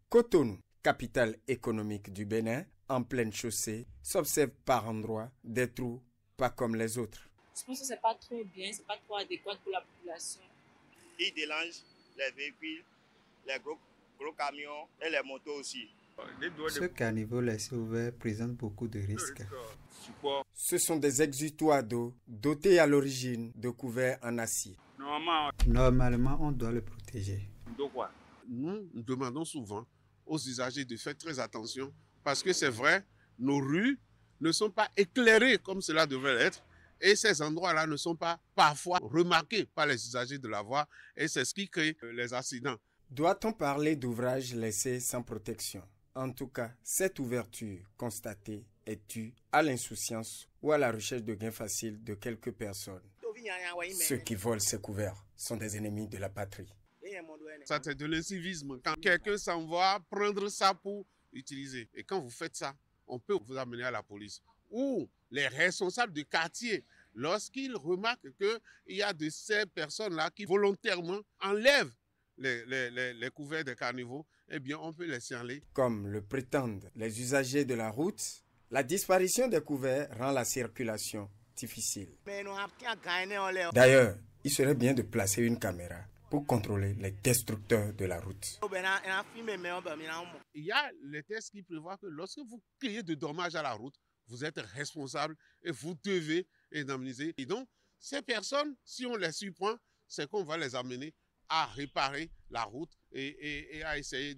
Cotonou, capitale économique du Bénin, en pleine chaussée, s'observe par endroits des trous pas comme les autres. Je pense que c'est pas trop bien, c'est pas trop adéquat pour la population. Ils délangent les véhicules, les gros camions et les motos aussi. Ce caniveau laissé ouvert présente beaucoup de risques. Ce sont des exutoires d'eau dotés à l'origine de couverts en acier. Normalement, on doit le protéger. Nous demandons souvent aux usagers de faire très attention parce que c'est vrai, nos rues ne sont pas éclairées comme cela devrait l'être et ces endroits-là ne sont pas parfois remarqués par les usagers de la voie et c'est ce qui crée les accidents. Doit-on parler d'ouvrages laissés sans protection? En tout cas, cette ouverture constatée est due à l'insouciance ou à la recherche de gains faciles de quelques personnes. Ceux qui volent ces couverts sont des ennemis de la patrie. Ça, c'est de l'incivisme. Quand quelqu'un s'en va prendre ça pour utiliser. Et quand vous faites ça, on peut vous amener à la police. Ou les responsables du quartier, lorsqu'ils remarquent qu'il y a de ces personnes-là qui volontairement enlèvent les couverts des carnivaux, eh bien, on peut les signaler. Comme le prétendent les usagers de la route, la disparition des couverts rend la circulation difficile. D'ailleurs, il serait bien de placer une caméra pour contrôler les destructeurs de la route. Il y a les tests qui prévoient que lorsque vous créez de dommages à la route, vous êtes responsable et vous devez indemniser. Et donc, ces personnes, si on les surprend, c'est qu'on va les amener à réparer la route et à essayer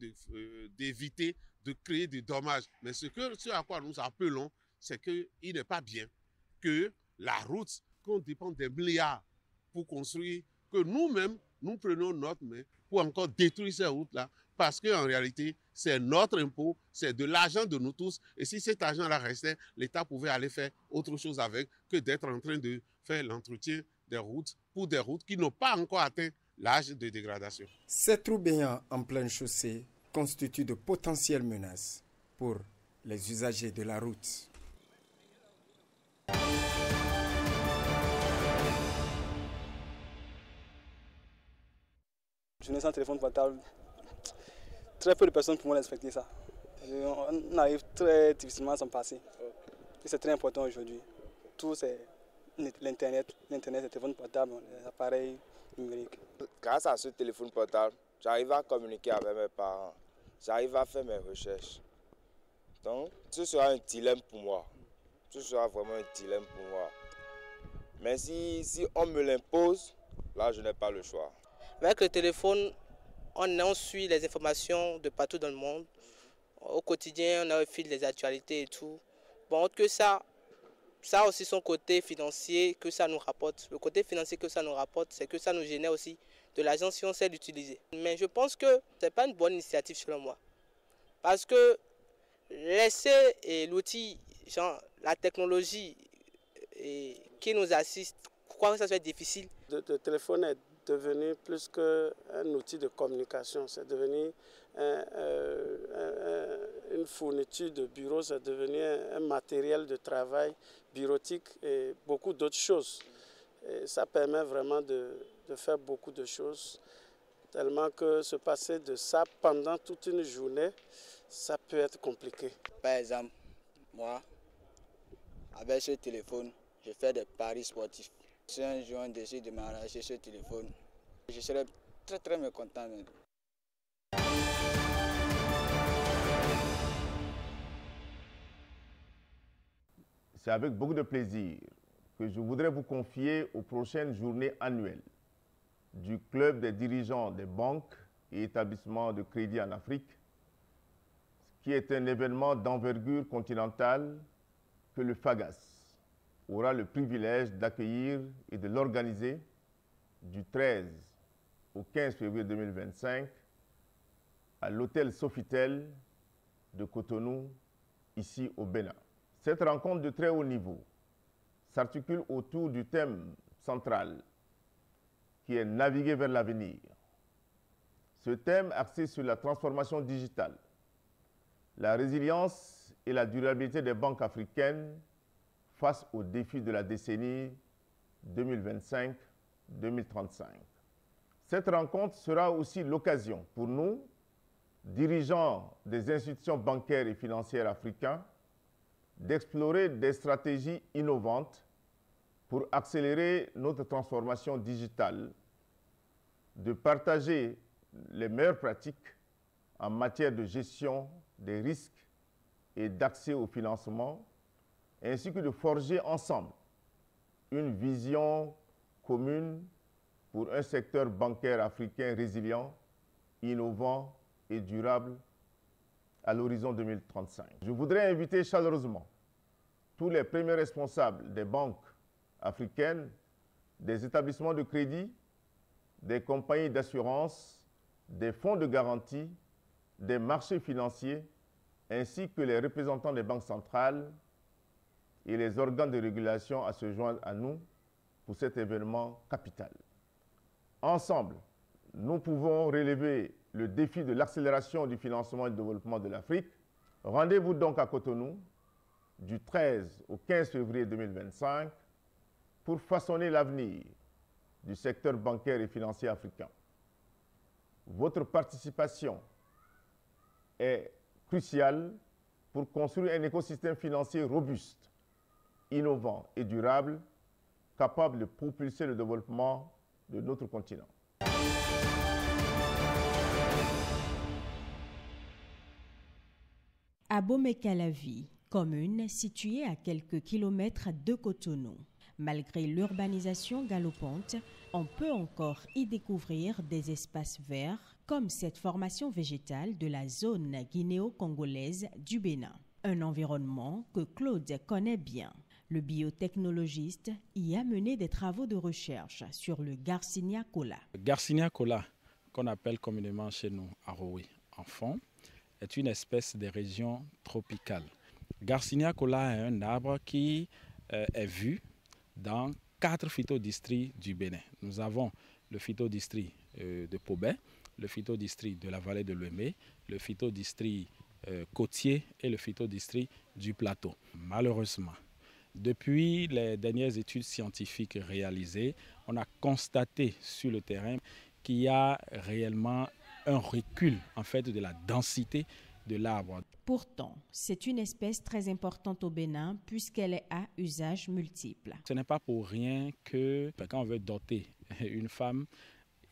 d'éviter de créer des dommages. Mais ce à quoi nous appelons, c'est qu'il n'est pas bien que la route, qu'on dépend des milliards pour construire, que nous-mêmes, nous prenons notre main pour encore détruire ces routes-là, parce qu'en réalité, c'est notre impôt, c'est de l'argent de nous tous, et si cet argent-là restait, l'État pouvait aller faire autre chose avec que d'être en train de faire l'entretien des routes pour des routes qui n'ont pas encore atteint l'âge de dégradation. Ces trous béants en pleine chaussée constituent de potentielles menaces pour les usagers de la route. Je n'ai sans téléphone portable. Très peu de personnes pourront respecter ça. On arrive très difficilement à s'en passer. Et c'est très important aujourd'hui. Tout c'est l'Internet, les téléphones portables, les appareils numériques. Grâce à ce téléphone portable, j'arrive à communiquer avec mes parents. J'arrive à faire mes recherches. Donc, ce sera un dilemme pour moi. Ce sera vraiment un dilemme pour moi. Mais si on me l'impose, là, je n'ai pas le choix. Avec le téléphone, on suit les informations de partout dans le monde. Au quotidien, on a le fil des actualités et tout. Bon, que ça a aussi son côté financier que ça nous rapporte. Le côté financier que ça nous rapporte, c'est que ça nous génère aussi de l'argent si on sait l'utiliser. Mais je pense que ce n'est pas une bonne initiative selon moi. Parce que laisser l'outil, genre la technologie qui nous assiste, je crois que ça soit difficile. Le téléphone est devenu plus qu'un outil de communication, c'est devenu une fourniture de bureau, c'est devenu un matériel de travail bureautique et beaucoup d'autres choses. Et ça permet vraiment de faire beaucoup de choses, tellement que se passer de ça pendant toute une journée, ça peut être compliqué. Par exemple, moi, avec ce téléphone, je fais des paris sportifs. Si un jour on décide de m'arracher ce téléphone, je serais très mécontent. C'est avec beaucoup de plaisir que je voudrais vous confier aux prochaines journées annuelles du Club des dirigeants des banques et établissements de crédit en Afrique, qui est un événement d'envergure continentale que le FAGAS aura le privilège d'accueillir et de l'organiser du 13 au 15 février 2025 à l'hôtel Sofitel de Cotonou, ici au Bénin. Cette rencontre de très haut niveau s'articule autour du thème central qui est naviguer vers l'avenir. Ce thème axé sur la transformation digitale, la résilience et la durabilité des banques africaines face aux défis de la décennie 2025-2035. Cette rencontre sera aussi l'occasion pour nous dirigeants des institutions bancaires et financières africains d'explorer des stratégies innovantes pour accélérer notre transformation digitale, de partager les meilleures pratiques en matière de gestion des risques et d'accès au financement, ainsi que de forger ensemble une vision commune pour un secteur bancaire africain résilient, innovant et durable à l'horizon 2035. Je voudrais inviter chaleureusement tous les premiers responsables des banques africaines, des établissements de crédit, des compagnies d'assurance, des fonds de garantie, des marchés financiers, ainsi que les représentants des banques centrales et les organes de régulation à se joindre à nous pour cet événement capital. Ensemble, nous pouvons relever le défi de l'accélération du financement et du développement de l'Afrique. Rendez-vous donc à Cotonou du 13 au 15 février 2025 pour façonner l'avenir du secteur bancaire et financier africain. Votre participation est cruciale pour construire un écosystème financier robuste, innovant et durable, capable de propulser le développement de notre continent. Abomey-Calavi, commune située à quelques kilomètres de Cotonou. Malgré l'urbanisation galopante, on peut encore y découvrir des espaces verts comme cette formation végétale de la zone guinéo-congolaise du Bénin. Un environnement que Claude connaît bien. Le biotechnologiste y a mené des travaux de recherche sur le Garcinia cola. Garcinia cola, qu'on appelle communément chez nous Arowe enfant, est une espèce des régions tropicales. Garcinia cola est un arbre qui est vu dans 4 phytodistricts du Bénin. Nous avons le phytodistrict de Pobé, le phytodistrict de la vallée de l'Ouémé, le phytodistrict côtier et le phytodistrict du plateau. Malheureusement, depuis les dernières études scientifiques réalisées, on a constaté sur le terrain qu'il y a réellement un recul en fait de la densité de l'arbre. Pourtant, c'est une espèce très importante au Bénin puisqu'elle est à usage multiple. Ce n'est pas pour rien que quand on veut doter une femme,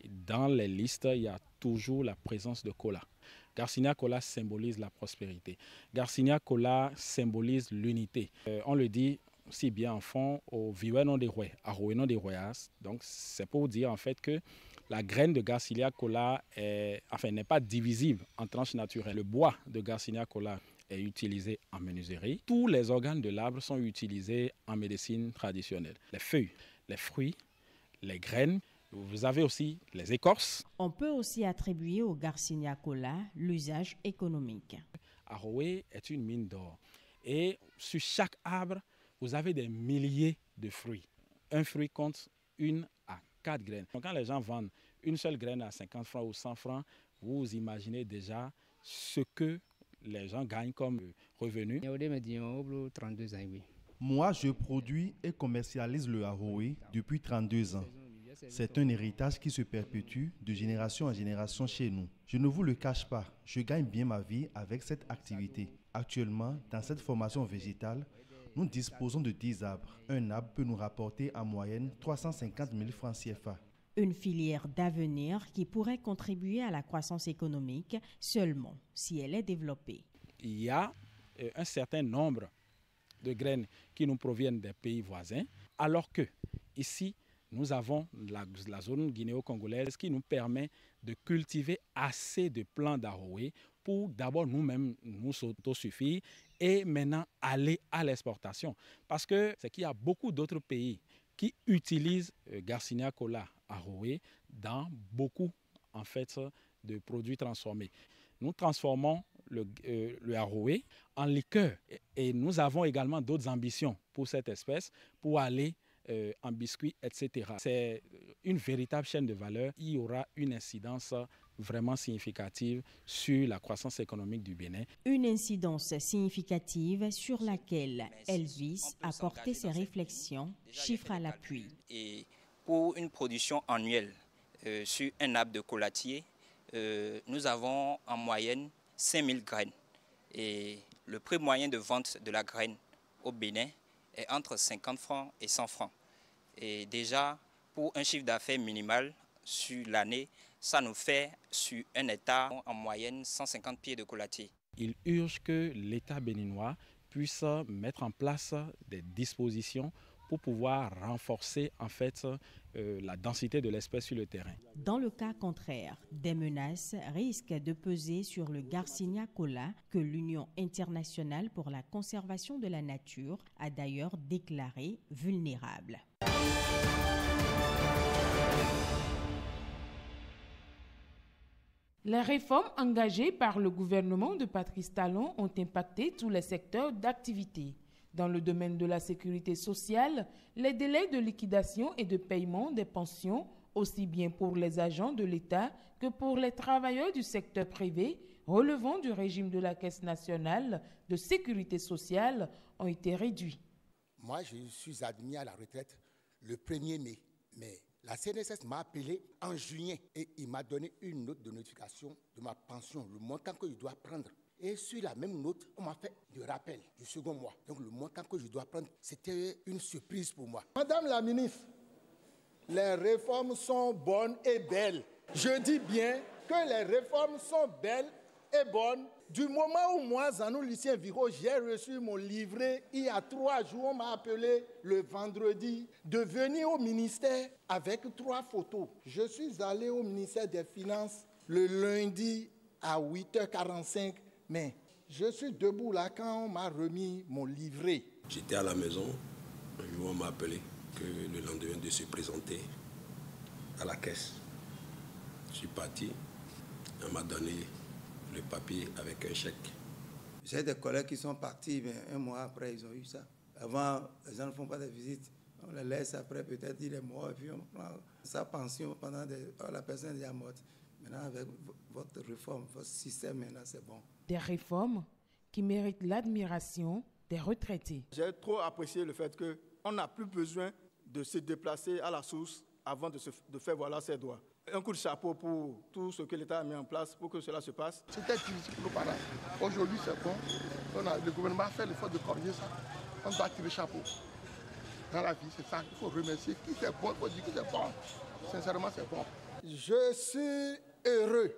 dans les listes, il y a toujours la présence de cola. Garcinia cola symbolise la prospérité. Garcinia cola symbolise l'unité. On le dit si bien en fond au Viouénon des Rois, à Roénon des Royas. Donc c'est pour dire en fait que la graine de Garcinia cola n'est pas divisible en tranches naturelles. Le bois de Garcinia cola est utilisé en menuiserie. Tous les organes de l'arbre sont utilisés en médecine traditionnelle. Les feuilles, les fruits, les graines. Vous avez aussi les écorces. On peut aussi attribuer au Garcinia cola l'usage économique. Arowe est une mine d'or. Et sur chaque arbre, vous avez des milliers de fruits. Un fruit compte 1 à 4 graines. Donc quand les gens vendent une seule graine à 50 francs ou 100 francs, vous imaginez déjà ce que les gens gagnent comme revenu. 32 ans, oui. Moi, je produis et commercialise le Arowe depuis 32 ans. C'est un héritage qui se perpétue de génération en génération chez nous. Je ne vous le cache pas, je gagne bien ma vie avec cette activité. Actuellement, dans cette formation végétale, nous disposons de 10 arbres. Un arbre peut nous rapporter en moyenne 350 000 francs CFA. Une filière d'avenir qui pourrait contribuer à la croissance économique seulement si elle est développée. Il y a un certain nombre de graines qui nous proviennent des pays voisins, alors que ici, nous avons la zone guinéo-congolaise qui nous permet de cultiver assez de plants d'Arowe pour d'abord nous-mêmes nous autosuffire et maintenant aller à l'exportation. Parce que c'est qu'il y a beaucoup d'autres pays qui utilisent Garcinia cola Arowe dans beaucoup en fait de produits transformés. Nous transformons le Arowe en liqueur et nous avons également d'autres ambitions pour cette espèce pour aller en biscuits, etc. C'est une véritable chaîne de valeur. Il y aura une incidence vraiment significative sur la croissance économique du Bénin. Une incidence significative sur laquelle Elvis a porté ses réflexions, chiffres à l'appui. Et pour une production annuelle sur un arbre de collatier, nous avons en moyenne 5000 graines. Et le prix moyen de vente de la graine au Bénin est entre 50 francs et 100 francs. Et déjà, pour un chiffre d'affaires minimal sur l'année, ça nous fait sur un hectare en moyenne 150 pieds de coulatier. Il urge que l'État béninois puisse mettre en place des dispositions pour pouvoir renforcer en fait la densité de l'espèce sur le terrain. Dans le cas contraire, des menaces risquent de peser sur le Garcinia cola que l'Union internationale pour la conservation de la nature a d'ailleurs déclaré vulnérable. Les réformes engagées par le gouvernement de Patrice Talon ont impacté tous les secteurs d'activité. Dans le domaine de la sécurité sociale, les délais de liquidation et de paiement des pensions, aussi bien pour les agents de l'État que pour les travailleurs du secteur privé relevant du régime de la Caisse nationale de sécurité sociale, ont été réduits. Moi, je suis admis à la retraite le 1er mai, mais la CNSS m'a appelé en juillet et il m'a donné une note de notification de ma pension, le montant que je dois prendre. Et sur la même note, on m'a fait de rappel du second mois. Donc le montant que je dois prendre, c'était une surprise pour moi. Madame la ministre, les réformes sont bonnes et belles. Je dis bien que les réformes sont belles et bonnes. Du moment où moi, Zanou Lucien Viro, j'ai reçu mon livret, il y a 3 jours, on m'a appelé le vendredi de venir au ministère avec 3 photos. Je suis allé au ministère des Finances le lundi à 8h45, mais je suis debout là quand on m'a remis mon livret. J'étais à la maison, un jour on m'a appelé que le lendemain de se présenter à la caisse. Je suis parti, on m'a donné le papier avec un chèque. J'ai des collègues qui sont partis, mais un mois après, ils ont eu ça. Avant, les gens ne font pas de visites. On les laisse après, peut-être il est mort, et puis on prend sa pension pendant la personne est déjà morte. Maintenant, avec votre réforme, votre système, maintenant, c'est bon. Des réformes qui méritent l'admiration des retraités. J'ai trop apprécié le fait qu'on n'a plus besoin de se déplacer à la source avant de faire valoir ses droits. Un coup de chapeau pour tout ce que l'État a mis en place pour que cela se passe. C'était difficile pour nos parents. Aujourd'hui, c'est bon. Le gouvernement a fait l'effort de corriger ça. On doit tirer chapeau. Dans la vie, c'est ça. Il faut remercier. Qui c'est bon, il faut dire que c'est bon. Sincèrement, c'est bon. Je suis heureux.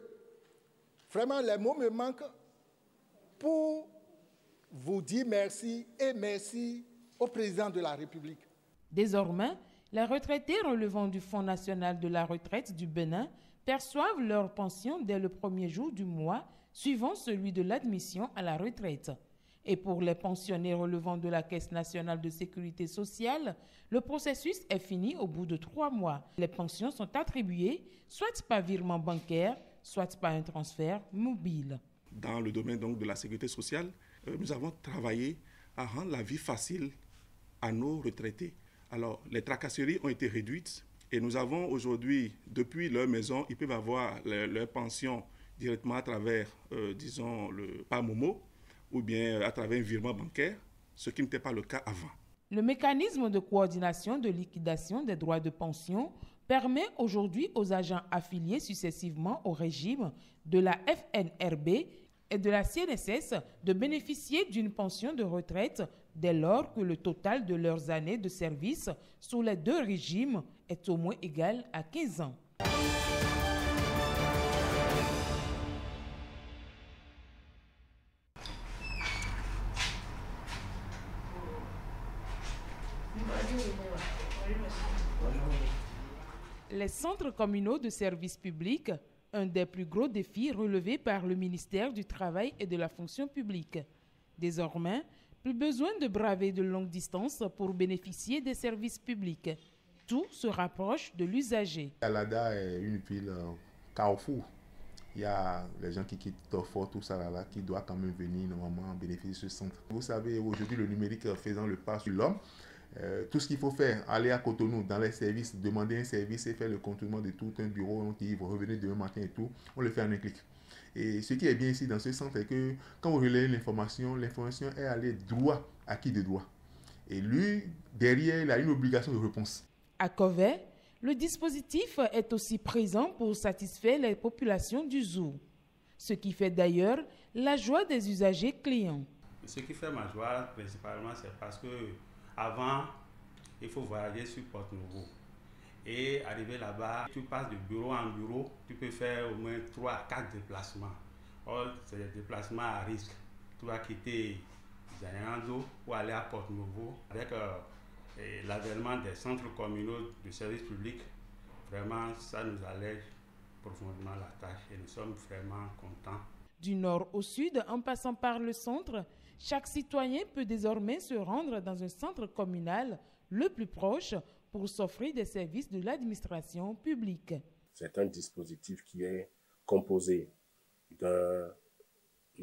Vraiment, les mots me manquent pour vous dire merci et merci au président de la République. Désormais, les retraités relevant du Fonds national de la retraite du Bénin perçoivent leur pension dès le premier jour du mois suivant celui de l'admission à la retraite. Et pour les pensionnés relevant de la Caisse nationale de sécurité sociale, le processus est fini au bout de 3 mois. Les pensions sont attribuées soit par virement bancaire, soit par un transfert mobile. Dans le domaine donc de la sécurité sociale, nous avons travaillé à rendre la vie facile à nos retraités. Alors, les tracasseries ont été réduites et nous avons aujourd'hui, depuis leur maison, ils peuvent avoir leur pension directement à travers, disons, le PAMOMO ou bien à travers un virement bancaire, ce qui n'était pas le cas avant. Le mécanisme de coordination de liquidation des droits de pension permet aujourd'hui aux agents affiliés successivement au régime de la FNRB et de la CNSS de bénéficier d'une pension de retraite dès lors que le total de leurs années de service sous les 2 régimes est au moins égal à 15 ans. Les centres communaux de services publics, un des plus gros défis relevés par le ministère du Travail et de la Fonction publique. Désormais, plus besoin de braver de longues distances pour bénéficier des services publics. Tout se rapproche de l'usager. Alada est une ville carrefour. Il y a les gens qui quittent Dorfort, tout ça là, qui doivent quand même venir normalement bénéficier de ce centre. Vous savez, aujourd'hui, le numérique faisant le pas sur l'homme, tout ce qu'il faut faire, aller à Cotonou dans les services, demander un service et faire le contournement de tout un bureau, on dit, vous revenez demain matin et tout, on le fait en un clic. Et ce qui est bien ici dans ce centre est que quand vous relayez l'information est allée droit à qui de droit. Et lui, derrière, il a une obligation de réponse. À Covey, Le dispositif est aussi présent pour satisfaire les populations du zoo, ce qui fait d'ailleurs la joie des usagers clients. Ce qui fait ma joie principalement, c'est parce que avant, il faut voyager sur Porte-Novo. Et arriver là-bas, tu passes de bureau en bureau, tu peux faire au moins 3 à 4 déplacements. Or, c'est des déplacements à risque. Tu vas quitter Zayando pour aller à Porte-Novo. Avec l'avènement des centres communaux de services publics, vraiment, ça nous allège profondément la tâche et nous sommes vraiment contents. Du nord au sud, en passant par le centre, chaque citoyen peut désormais se rendre dans un centre communal le plus proche pour s'offrir des services de l'administration publique. C'est un dispositif qui est composé d'un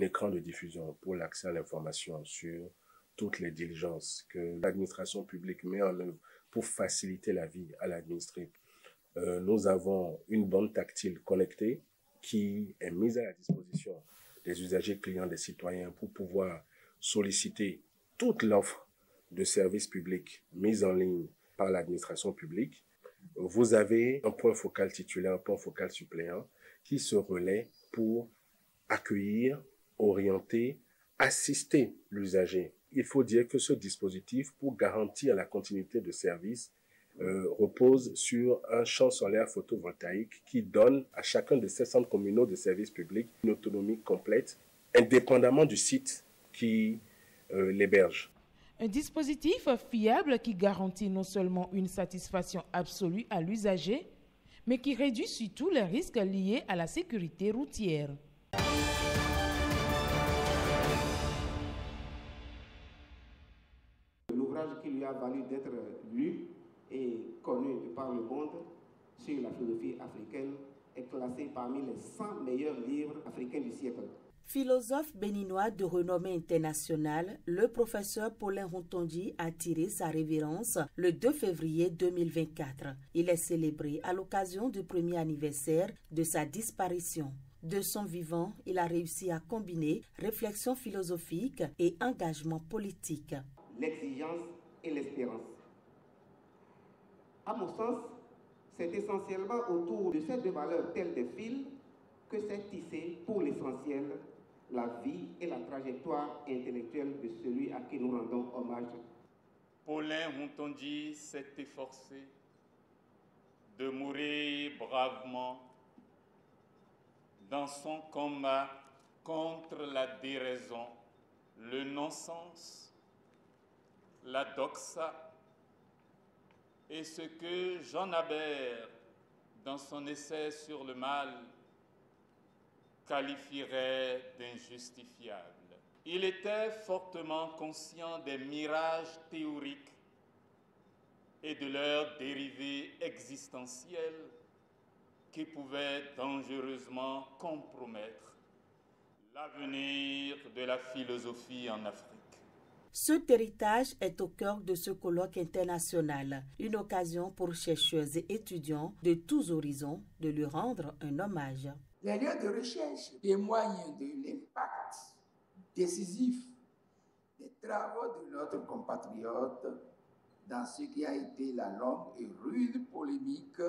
écran de diffusion pour l'accès à l'information sur toutes les diligences que l'administration publique met en œuvre pour faciliter la vie à l'administré. Nous avons une bande tactile connectée qui est mise à la disposition des usagers clients, des citoyens pour pouvoir solliciter toute l'offre de services publics mise en ligne par l'administration publique. Vous avez un point focal titulaire, un point focal suppléant qui se relaie pour accueillir, orienter, assister l'usager. Il faut dire que ce dispositif, pour garantir la continuité de service, repose sur un champ solaire photovoltaïque qui donne à chacun de ces centres communaux de services publics une autonomie complète, indépendamment du site qui l'héberge. Un dispositif fiable qui garantit non seulement une satisfaction absolue à l'usager, mais qui réduit surtout les risques liés à la sécurité routière. L'ouvrage qui lui a valu d'être lu et connu de par le monde sur la philosophie africaine est classé parmi les 100 meilleurs livres africains du siècle. Philosophe béninois de renommée internationale, le professeur Paulin Rontondi a tiré sa révérence le 2 février 2024. Il est célébré à l'occasion du premier anniversaire de sa disparition. De son vivant, il a réussi à combiner réflexion philosophique et engagement politique. L'exigence et l'espérance. À mon sens, c'est essentiellement autour de ces deux valeurs telles des fils que s'est tissé pour l'essentiel la vie et la trajectoire intellectuelle de celui à qui nous rendons hommage. Paulin Rontondi s'est efforcé de mourir bravement dans son combat contre la déraison, le non-sens, la doxa et ce que Jean Habert, dans son essai sur le mal, qualifierait d'injustifiable. Il était fortement conscient des mirages théoriques et de leurs dérivés existentiels qui pouvaient dangereusement compromettre l'avenir de la philosophie en Afrique. Cet héritage est au cœur de ce colloque international, une occasion pour chercheurs et étudiants de tous horizons de lui rendre un hommage. Les lieux de recherche témoignent de l'impact décisif des travaux de notre compatriote dans ce qui a été la longue et rude polémique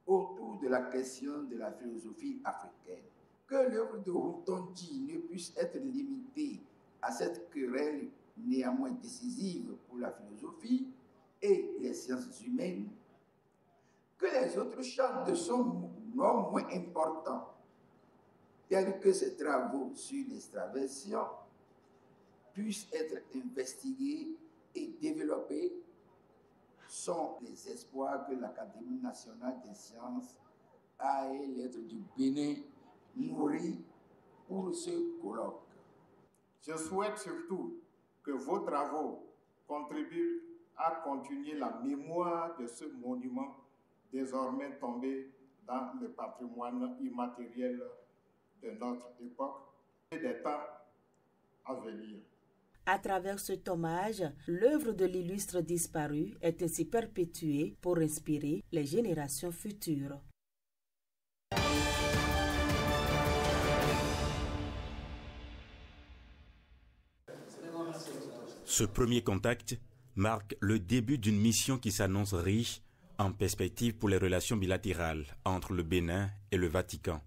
autour de la question de la philosophie africaine. Que l'œuvre de Rontondi ne puisse être limitée à cette querelle néanmoins décisive pour la philosophie et les sciences humaines, que les autres champs de son non moins importants, tels que ses travaux sur l'extraversion, puissent être investigués et développés, sont les espoirs que l'Académie nationale des sciences a et l'être du Bénin nourri pour ce colloque. Je souhaite surtout que vos travaux contribuent à continuer la mémoire de ce monument désormais tombé dans le patrimoine immatériel de notre époque et des temps à venir. À travers cet hommage, l'œuvre de l'illustre disparu est ainsi perpétuée pour inspirer les générations futures. Ce premier contact marque le début d'une mission qui s'annonce riche en perspective pour les relations bilatérales entre le Bénin et le Vatican.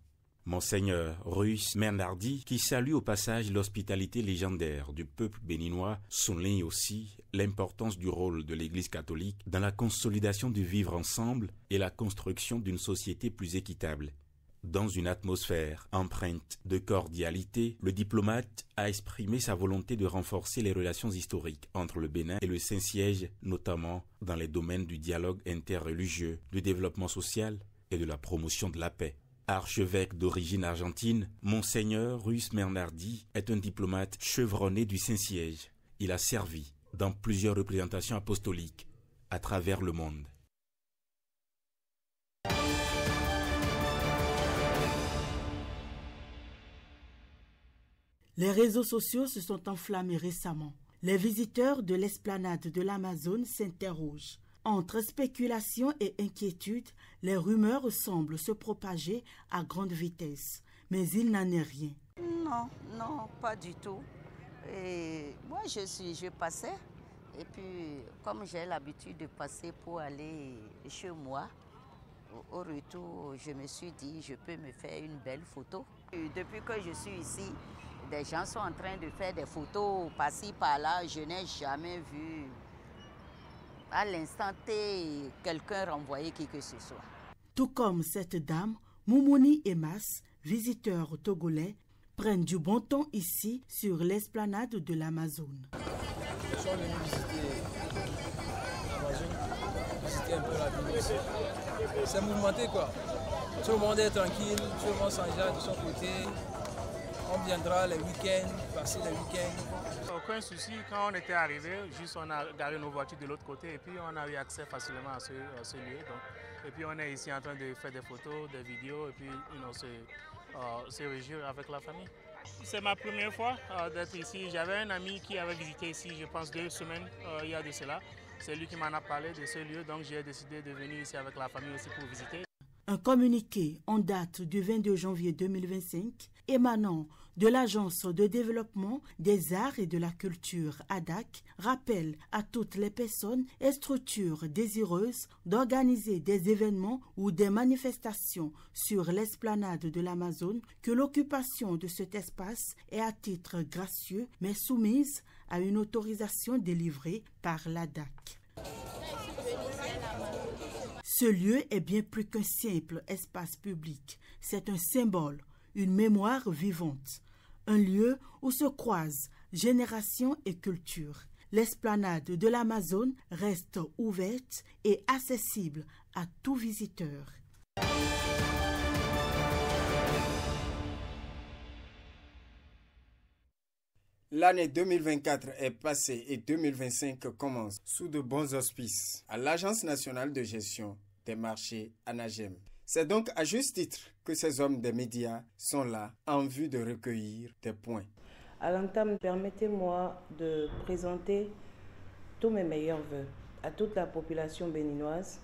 Monseigneur Ruiz Bernardi, qui salue au passage l'hospitalité légendaire du peuple béninois, souligne aussi l'importance du rôle de l'Église catholique dans la consolidation du vivre ensemble et la construction d'une société plus équitable. Dans une atmosphère empreinte de cordialité, le diplomate a exprimé sa volonté de renforcer les relations historiques entre le Bénin et le Saint-Siège, notamment dans les domaines du dialogue interreligieux, du développement social et de la promotion de la paix. Archevêque d'origine argentine, Monseigneur Ruiz Bernardi est un diplomate chevronné du Saint-Siège. Il a servi dans plusieurs représentations apostoliques à travers le monde. Les réseaux sociaux se sont enflammés récemment. Les visiteurs de l'esplanade de l'Amazone s'interrogent. Entre spéculation et inquiétude, les rumeurs semblent se propager à grande vitesse. Mais il n'en est rien. Non, pas du tout. Et moi, je passais. Et puis, comme j'ai l'habitude de passer pour aller chez moi, au retour, je me suis dit, je peux me faire une belle photo. Et depuis que je suis ici, des gens sont en train de faire des photos par-ci, par-là. Je n'ai jamais vu à l'instant T quelqu'un renvoyer qui que ce soit. Tout comme cette dame, Moumouni Emas, visiteur togolais, prennent du bon temps ici sur l'esplanade de l'Amazone. Ils sont venus visiter l'Amazone, visiter un peu la ville aussi. C'est mouvementé quoi. Tout le monde est tranquille, tout le monde s'engage de son côté. On viendra les week-ends, passer les week-ends. Aucun souci, quand on était arrivé, juste on a garé nos voitures de l'autre côté et puis on a eu accès facilement à ce lieu. Donc, et puis on est ici en train de faire des photos, des vidéos et puis se réjouir avec la famille. C'est ma première fois d'être ici. J'avais un ami qui avait visité ici, je pense 2 semaines il y a de cela. C'est lui qui m'en a parlé de ce lieu, donc j'ai décidé de venir ici avec la famille aussi pour visiter. Un communiqué en date du 22 janvier 2025 émanant de l'Agence de développement des arts et de la culture ADAC rappelle à toutes les personnes et structures désireuses d'organiser des événements ou des manifestations sur l'esplanade de l'Amazone que l'occupation de cet espace est à titre gracieux mais soumise à une autorisation délivrée par l'ADAC. Ce lieu est bien plus qu'un simple espace public. C'est un symbole, une mémoire vivante. Un lieu où se croisent génération et culture. L'esplanade de l'Amazone reste ouverte et accessible à tout visiteur. L'année 2024 est passée et 2025 commence sous de bons auspices à l'Agence nationale de gestion des marchés ANAGEM. C'est donc à juste titre que ces hommes des médias sont là en vue de recueillir des points. À l'entame, permettez-moi de présenter tous mes meilleurs vœux à toute la population béninoise,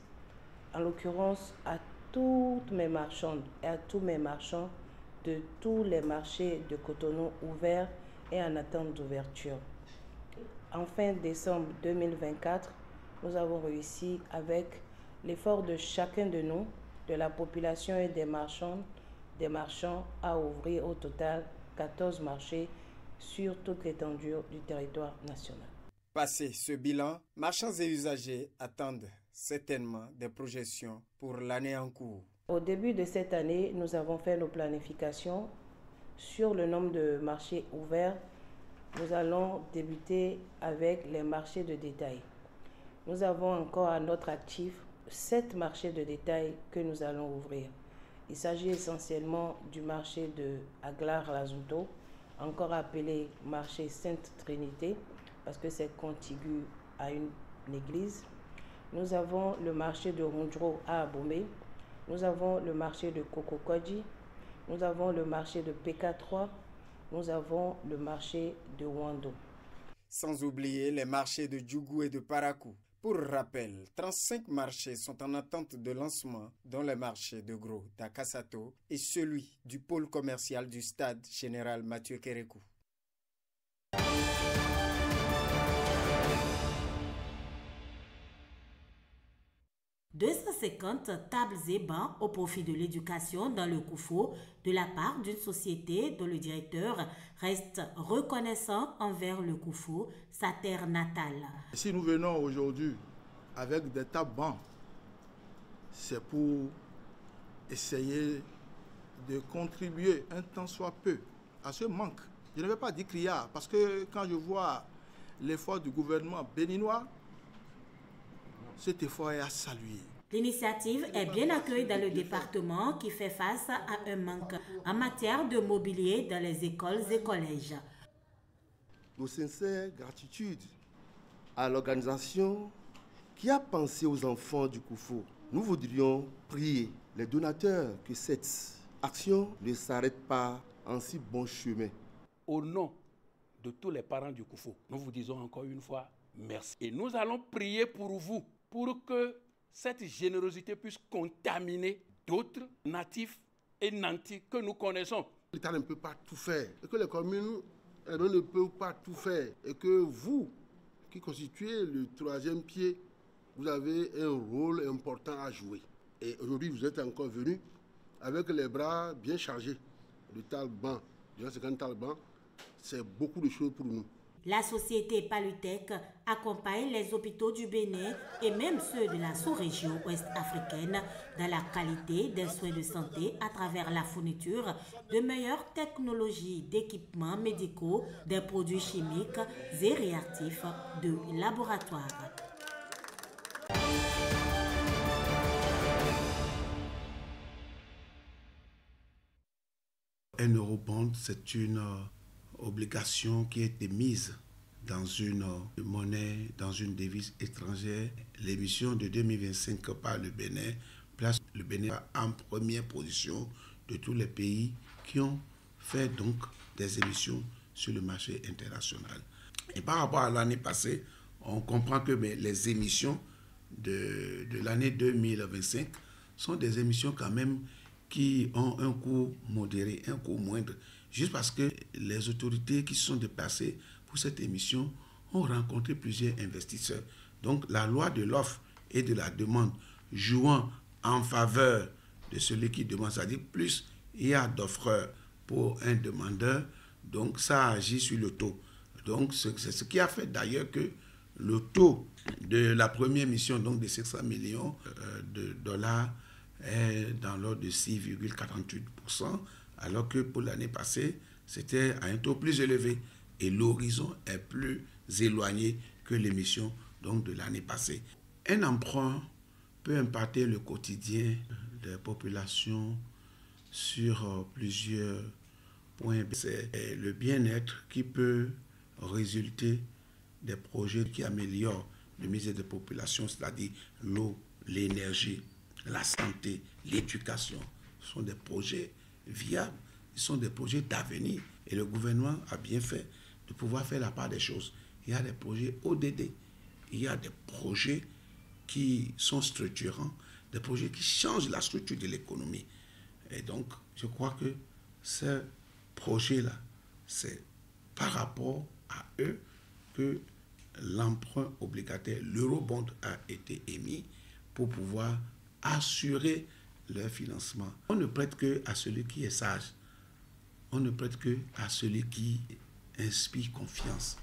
en l'occurrence à toutes mes marchandes et à tous mes marchands de tous les marchés de Cotonou ouverts et en attente d'ouverture. En fin décembre 2024, nous avons réussi avec l'effort de chacun de nous, de la population et des marchands, à ouvrir au total 14 marchés sur toute l'étendue du territoire national. Passé ce bilan, marchands et usagers attendent certainement des projections pour l'année en cours. Au début de cette année, nous avons fait nos planifications sur le nombre de marchés ouverts. Nous allons débuter avec les marchés de détail. Nous avons encore à notre actif 7 marchés de détail que nous allons ouvrir. Il s'agit essentiellement du marché de Aglar-Lazuto, encore appelé marché Sainte-Trinité, parce que c'est contigu à une église. Nous avons le marché de Rondro à Abomey. Nous avons le marché de Kokokodji. Nous avons le marché de PK3. Nous avons le marché de Wando. Sans oublier les marchés de Djougou et de Parakou. Pour rappel, 35 marchés sont en attente de lancement, dont les marchés de Gros d'Akasato et celui du pôle commercial du stade général Mathieu Kérékou. 250 tables et bancs au profit de l'éducation dans le Koufo de la part d'une société dont le directeur reste reconnaissant envers le Koufo, sa terre natale. Si nous venons aujourd'hui avec des tables bancs, c'est pour essayer de contribuer un tant soit peu à ce manque. Je ne vais pas dire criard, parce que quand je vois l'effort du gouvernement béninois, cet effort est à saluer. L'initiative est bien accueillie dans le département qui fait face à un manque en matière de mobilier dans les écoles et collèges. Nos sincères gratitudes à l'organisation qui a pensé aux enfants du Koufo. Nous voudrions prier les donateurs que cette action ne s'arrête pas en si bon chemin. Au nom de tous les parents du Koufo, nous vous disons encore une fois merci. Et nous allons prier pour vous, pour que cette générosité puisse contaminer d'autres natifs et nantis que nous connaissons. L'État ne peut pas tout faire, et que les communes ne peuvent pas tout faire, et que vous, qui constituez le troisième pied, vous avez un rôle important à jouer. Et aujourd'hui, vous êtes encore venus avec les bras bien chargés. Le Talban, déjà 50 Talban, c'est beaucoup de choses pour nous. La société Palutech accompagne les hôpitaux du Bénin et même ceux de la sous-région ouest-africaine dans la qualité des soins de santé à travers la fourniture de meilleures technologies d'équipements médicaux, des produits chimiques et réactifs de laboratoire. Un eurobond, c'est une obligation qui a été mise dans une monnaie, dans une devise étrangère. L'émission de 2025 par le Bénin place le Bénin en première position de tous les pays qui ont fait donc des émissions sur le marché international. Et par rapport à l'année passée, on comprend que les émissions de l'année 2025 sont des émissions quand même qui ont un coût modéré, un coût moindre, juste parce que les autorités qui se sont déplacées pour cette émission ont rencontré plusieurs investisseurs. Donc la loi de l'offre et de la demande jouant en faveur de celui qui demande, c'est-à-dire plus il y a d'offreurs pour un demandeur, donc ça agit sur le taux. Donc c'est ce qui a fait d'ailleurs que le taux de la première mission, donc de 500 millions de dollars, est dans l'ordre de 6,48%, alors que pour l'année passée, c'était à un taux plus élevé. Et l'horizon est plus éloigné que l'émission donc de l'année passée. Un emprunt peut impacter le quotidien des populations sur plusieurs points. C'est le bien-être qui peut résulter des projets qui améliorent le misère des populations, c'est-à-dire l'eau, l'énergie, la santé, l'éducation. Ce sont des projets viables, ce sont des projets d'avenir. Et le gouvernement a bien fait de pouvoir faire la part des choses. Il y a des projets ODD, il y a des projets qui sont structurants, des projets qui changent la structure de l'économie. Et donc, je crois que ces projets-là, c'est par rapport à eux que l'emprunt obligataire, l'eurobond a été émis pour pouvoir assurer leur financement. On ne prête que à celui qui est sage. On ne prête que à celui qui inspire confiance.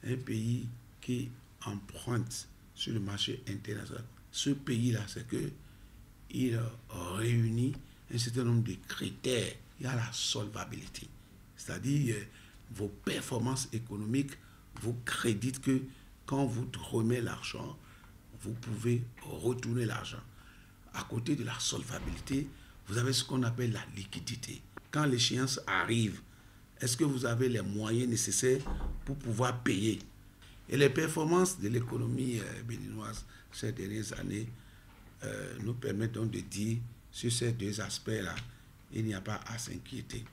Un pays qui emprunte sur le marché international, ce pays-là, c'est qu'il réunit un certain nombre de critères. Il y a la solvabilité, c'est-à-dire vos performances économiques vous créditent que quand vous remettez l'argent, vous pouvez retourner l'argent. À côté de la solvabilité, vous avez ce qu'on appelle la liquidité. Quand l'échéance arrive, est-ce que vous avez les moyens nécessaires pour pouvoir payer? Et les performances de l'économie béninoise ces dernières années nous permettent donc de dire sur ces deux aspects-là, il n'y a pas à s'inquiéter.